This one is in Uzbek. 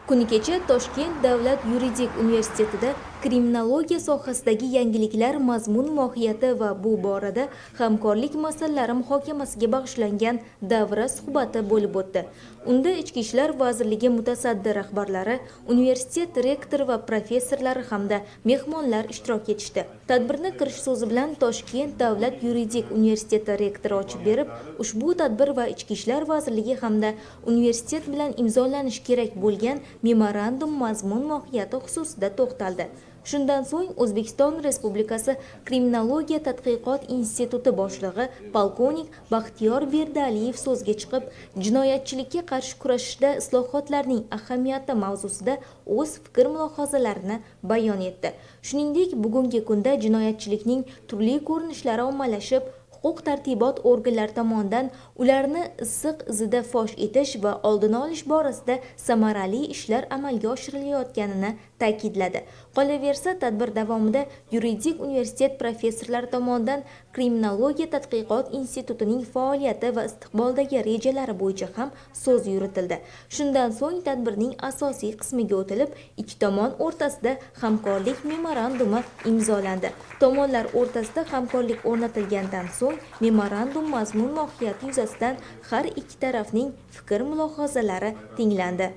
Kuni kecha Toshkent davlat yuridik universitetida kriminologiya sohasidagi yangiliklar mazmun mohiyati va bu borada hamkorlik masalalari muhokamasiga bag'ishlangan davra suhbati bo'lib o'tdi. Unda Ichki ishlar vazirligi mutasaddi rahbarlari, universitet rektori va professorlari hamda mehmonlar ishtirok etishdi. Tadbirni kirish so'zi bilan Toshkent davlat yuridik universiteti rektori ochib berib, ushbu tadbir va Ichki ishlar vazirligi hamda universitet bilan imzolanishi kerak bo'lgan memorandum mazmun mohiyati xususida to'xtaldi. Shundan so'ng O'zbekiston Respublikasi Kriminologiya tadqiqot instituti boshlig'i polkovnik Baxtiyor Berdialiyev so'zga chiqib, jinoyatchilikka qarshi kurashishda islohotlarning ahamiyati mavzusida o'z fikr-mulohazalarini bayon etdi. Shuningdek, bugungi kunda jinoyatchilikning turli ko'rinishlari ommalashib, huquq-tartibot organlari tomonidan ularni issiq izida fosh etish va oldini olish borasida samarali ishlar amalga oshirilayotganini ta'kidladi. Qolaversa, tadbir davomida yuridik universitet professorlari tomonidan kriminologiya tadqiqot institutining faoliyati va istiqboldagi rejalari bo'yicha ham so'z yuritildi. Shundan so'ng tadbirning asosiy qismiga o'tilib, ikki tomon o'rtasida hamkorlik memorandumi imzolandi. Tomonlar o'rtasida hamkorlik o'rnatilgandan so'ng memorandum mazmun mohiyati yuzasidan har ikki tarafning fikr-mulohazalari tinglandi.